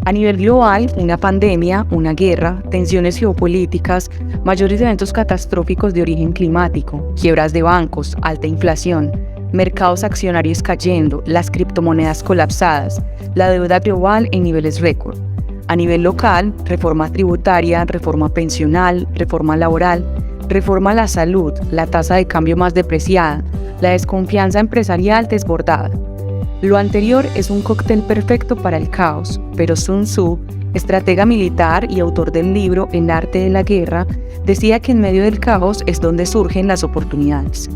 A nivel global, una pandemia, una guerra, tensiones geopolíticas, mayores eventos catastróficos de origen climático, quiebras de bancos, alta inflación, mercados accionarios cayendo, las criptomonedas colapsadas, la deuda global en niveles récord. A nivel local, reforma tributaria, reforma pensional, reforma laboral, reforma a la salud, la tasa de cambio más depreciada, la desconfianza empresarial desbordada. Lo anterior es un cóctel perfecto para el caos, pero Sun Tzu, estratega militar y autor del libro El arte de la guerra, decía que en medio del caos es donde surgen las oportunidades.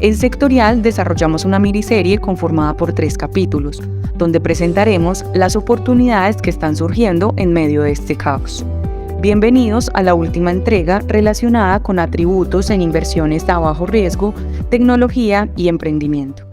En Sectorial desarrollamos una miniserie conformada por 3 capítulos, donde presentaremos las oportunidades que están surgiendo en medio de este caos. Bienvenidos a la última entrega relacionada con atributos en inversiones a bajo riesgo, tecnología y emprendimiento.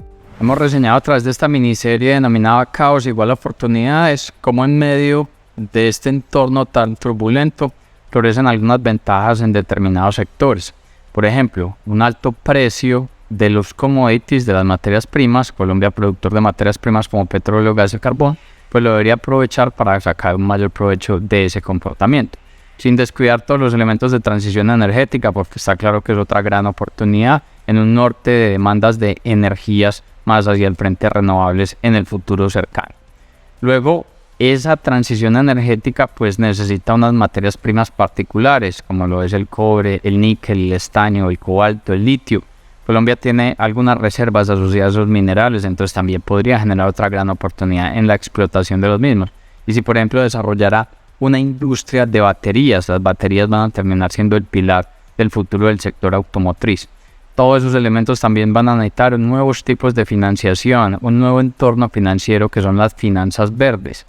Hemos reseñado a través de esta miniserie denominada Caos igual a oportunidades, cómo en medio de este entorno tan turbulento florecen algunas ventajas en determinados sectores. Por ejemplo, un alto precio de los commodities, de las materias primas. Colombia, productor de materias primas como petróleo, gas y carbón, pues lo debería aprovechar para sacar un mayor provecho de ese comportamiento, sin descuidar todos los elementos de transición energética, porque está claro que es otra gran oportunidad en un norte de demandas de energías más hacia el frente renovables en el futuro cercano. Luego, esa transición energética pues necesita unas materias primas particulares, como lo es el cobre, el níquel, el estaño, el cobalto, el litio. Colombia tiene algunas reservas asociadas a esos minerales, entonces también podría generar otra gran oportunidad en la explotación de los mismos. Y si por ejemplo desarrollara una industria de baterías, las baterías van a terminar siendo el pilar del futuro del sector automotriz. Todos esos elementos también van a necesitar nuevos tipos de financiación, un nuevo entorno financiero que son las finanzas verdes.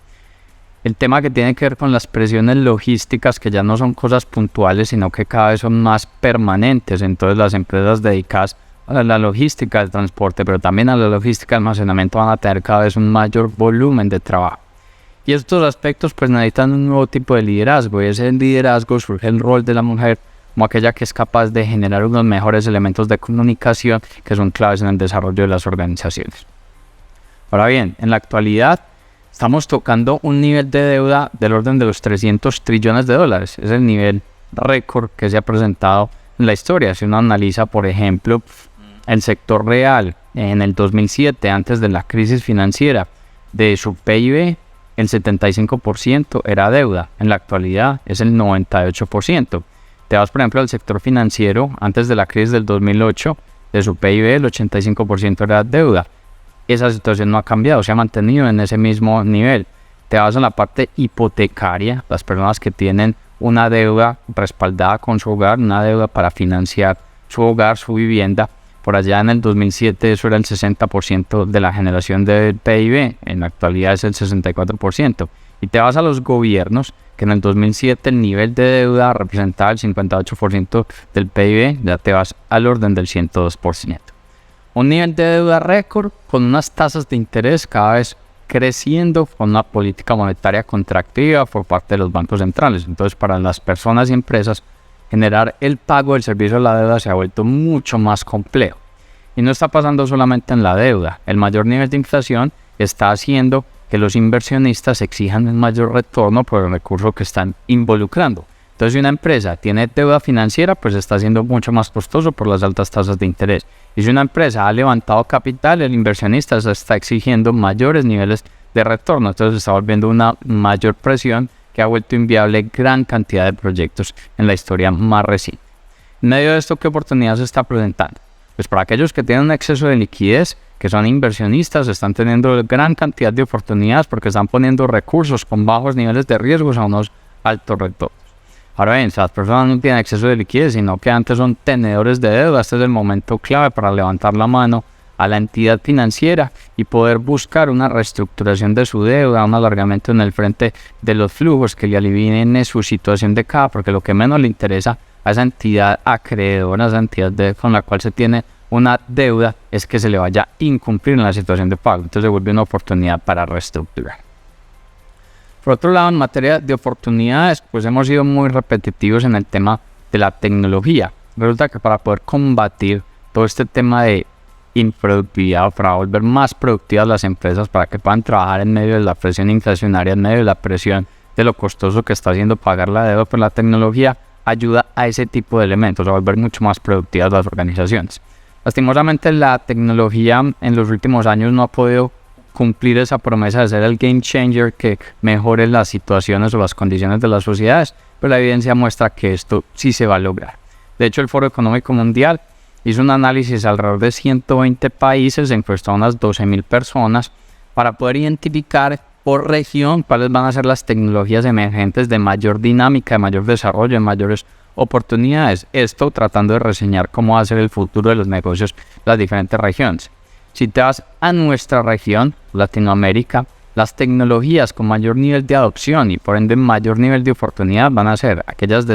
El tema que tiene que ver con las presiones logísticas, que ya no son cosas puntuales, sino que cada vez son más permanentes. Entonces las empresas dedicadas a la logística del transporte, pero también a la logística de almacenamiento, van a tener cada vez un mayor volumen de trabajo. Y estos aspectos pues necesitan un nuevo tipo de liderazgo, y ese liderazgo surge el rol de la mujer como aquella que es capaz de generar unos mejores elementos de comunicación que son claves en el desarrollo de las organizaciones. Ahora bien, en la actualidad estamos tocando un nivel de deuda del orden de los 300 trillones de dólares. Es el nivel récord que se ha presentado en la historia. Si uno analiza, por ejemplo, el sector real en el 2007, antes de la crisis financiera, de su PIB, el 75% era deuda. En la actualidad es el 98%. Te vas, por ejemplo, al sector financiero, antes de la crisis del 2008, de su PIB el 85% era deuda. Esa situación no ha cambiado, se ha mantenido en ese mismo nivel. Te vas a la parte hipotecaria, las personas que tienen una deuda respaldada con su hogar, una deuda para financiar su hogar, su vivienda. Por allá en el 2007 eso era el 60% de la generación del PIB, en la actualidad es el 64%. Y te vas a los gobiernos, que en el 2007 el nivel de deuda representaba el 58% del PIB, ya te vas al orden del 102%. Un nivel de deuda récord con unas tasas de interés cada vez creciendo, con una política monetaria contractiva por parte de los bancos centrales. Entonces, para las personas y empresas, generar el pago del servicio de la deuda se ha vuelto mucho más complejo. Y no está pasando solamente en la deuda. El mayor nivel de inflación está haciendo que los inversionistas exijan un mayor retorno por el recurso que están involucrando. Entonces, si una empresa tiene deuda financiera, pues está siendo mucho más costoso por las altas tasas de interés. Y si una empresa ha levantado capital, el inversionista se está exigiendo mayores niveles de retorno. Entonces, se está volviendo una mayor presión que ha vuelto inviable gran cantidad de proyectos en la historia más reciente. En medio de esto, ¿qué oportunidad se está presentando? Pues para aquellos que tienen un exceso de liquidez, que son inversionistas, están teniendo gran cantidad de oportunidades porque están poniendo recursos con bajos niveles de riesgos a unos altos retornos. Ahora bien, si las personas no tienen exceso de liquidez, sino que antes son tenedores de deuda, este es el momento clave para levantar la mano a la entidad financiera y poder buscar una reestructuración de su deuda, un alargamiento en el frente de los flujos que le alivien su situación de caja, porque lo que menos le interesa a esa entidad acreedora, a esa entidad con la cual se tiene una deuda, es que se le vaya a incumplir en la situación de pago. Entonces se vuelve una oportunidad para reestructurar. Por otro lado, en materia de oportunidades, pues hemos sido muy repetitivos en el tema de la tecnología. Resulta que para poder combatir todo este tema de improductividad, para volver más productivas las empresas, para que puedan trabajar en medio de la presión inflacionaria, en medio de la presión de lo costoso que está haciendo pagar la deuda por la tecnología, ayuda a ese tipo de elementos, a volver mucho más productivas las organizaciones. Lastimosamente la tecnología en los últimos años no ha podido cumplir esa promesa de ser el game changer que mejore las situaciones o las condiciones de las sociedades, pero la evidencia muestra que esto sí se va a lograr. De hecho, el Foro Económico Mundial hizo un análisis alrededor de 120 países, encuestó a unas 12.000 personas para poder identificar por región cuáles van a ser las tecnologías emergentes de mayor dinámica, de mayor desarrollo, de mayores oportunidades. Esto tratando de reseñar cómo va a ser el futuro de los negocios en las diferentes regiones. Si te vas a nuestra región, Latinoamérica, las tecnologías con mayor nivel de adopción y por ende mayor nivel de oportunidad van a ser aquellas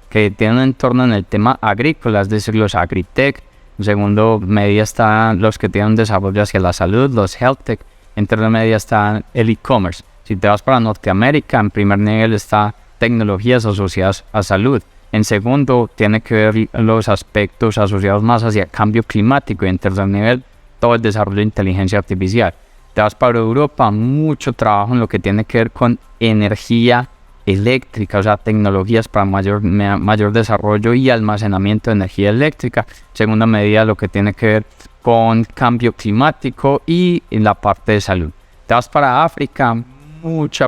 que tienen un entorno en el tema agrícola, es decir, los agritech. En segundo medida están los que tienen un desarrollo hacia la salud, los health tech. En tercer medida está el e-commerce. Si te vas para Norteamérica, en primer nivel está tecnologías asociadas a salud. En segundo, tiene que ver los aspectos asociados más hacia cambio climático. Y en tercer nivel, todo el desarrollo de inteligencia artificial. Te vas para Europa, mucho trabajo en lo que tiene que ver con energía eléctrica, o sea, tecnologías para mayor desarrollo y almacenamiento de energía eléctrica. Segunda medida, lo que tiene que ver con cambio climático y en la parte de salud. Te vas para África, mucho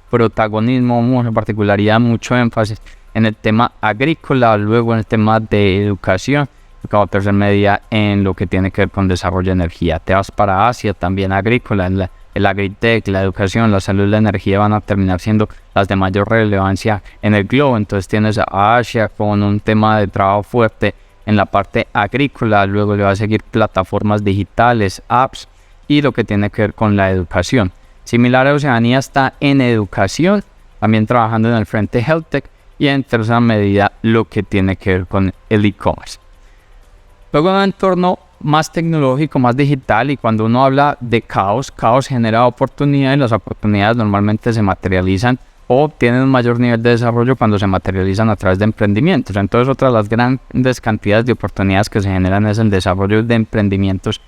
protagonismo, mucha particularidad, mucho énfasis en el tema agrícola, luego en el tema de educación, como tercera medida en lo que tiene que ver con desarrollo de energía. Te vas para Asia, también agrícola, el agritech, la educación, la salud y la energía van a terminar siendo las de mayor relevancia en el globo. Entonces tienes a Asia con un tema de trabajo fuerte en la parte agrícola, luego le va a seguir plataformas digitales, apps y lo que tiene que ver con la educación. Similar a Oceanía está en educación, también trabajando en el frente health tech y en tercera medida lo que tiene que ver con el e-commerce. Luego en un entorno más tecnológico, más digital, y cuando uno habla de caos genera oportunidades y las oportunidades normalmente se materializan o tienen un mayor nivel de desarrollo cuando se materializan a través de emprendimientos. Entonces otra de las grandes cantidades de oportunidades que se generan es el desarrollo de emprendimientos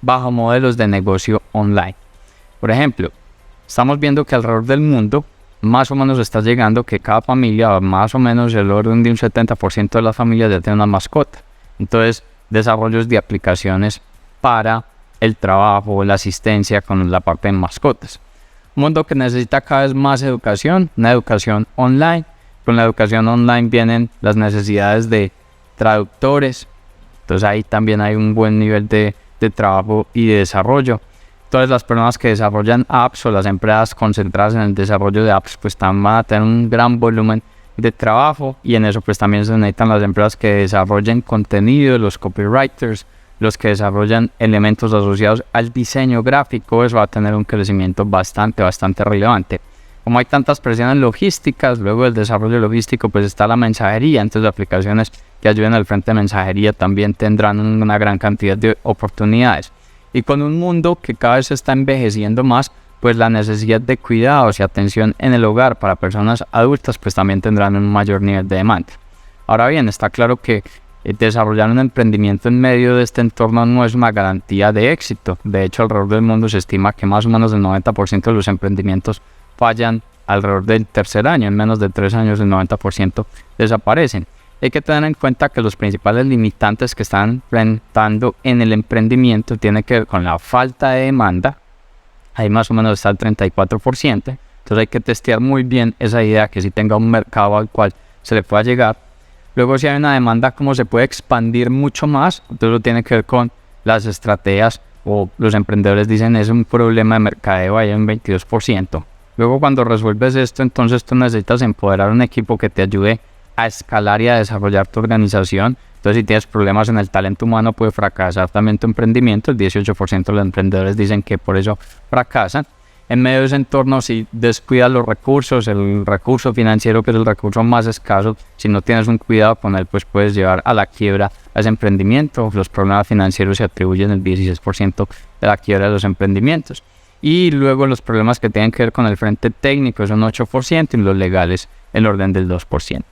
bajo modelos de negocio online. Por ejemplo, estamos viendo que alrededor del mundo más o menos está llegando que cada familia, más o menos el orden de un 70% de las familias ya tiene una mascota. Entonces, desarrollos de aplicaciones para el trabajo, la asistencia con la parte de mascotas. Un mundo que necesita cada vez más educación, una educación online. Con la educación online vienen las necesidades de traductores. Entonces ahí también hay un buen nivel de trabajo y de desarrollo. Todas las personas que desarrollan apps o las empresas concentradas en el desarrollo de apps pues van a tener un gran volumen de trabajo, y en eso pues también se necesitan las empresas que desarrollen contenido, los copywriters, los que desarrollan elementos asociados al diseño gráfico. Eso va a tener un crecimiento bastante relevante. Como hay tantas presiones logísticas, luego del desarrollo logístico pues está la mensajería, entonces aplicaciones que ayuden al frente de mensajería también tendrán una gran cantidad de oportunidades. Y con un mundo que cada vez se está envejeciendo más, pues la necesidad de cuidados y atención en el hogar para personas adultas pues también tendrán un mayor nivel de demanda. Ahora bien, está claro que desarrollar un emprendimiento en medio de este entorno no es una garantía de éxito. De hecho, alrededor del mundo se estima que más o menos el 90% de los emprendimientos fallan alrededor del tercer año. En menos de 3 años el 90% desaparecen. Hay que tener en cuenta que los principales limitantes que están enfrentando en el emprendimiento tienen que ver con la falta de demanda. Ahí más o menos está el 34%. Entonces hay que testear muy bien esa idea, que si tenga un mercado al cual se le pueda llegar. Luego, si hay una demanda, cómo se puede expandir mucho más. Entonces lo tiene que ver con las estrategias, o los emprendedores dicen es un problema de mercadeo, hay un 22%. Luego, cuando resuelves esto, entonces tú necesitas empoderar un equipo que te ayude a escalar y a desarrollar tu organización. Entonces, si tienes problemas en el talento humano, puede fracasar también tu emprendimiento. El 18% de los emprendedores dicen que por eso fracasan. En medio de ese entorno, si descuidas los recursos, el recurso financiero, que es el recurso más escaso, si no tienes un cuidado con él, pues puedes llevar a la quiebra a ese emprendimiento. Los problemas financieros se atribuyen el 16% de la quiebra de los emprendimientos. Y luego los problemas que tienen que ver con el frente técnico son 8% y los legales el orden del 2%.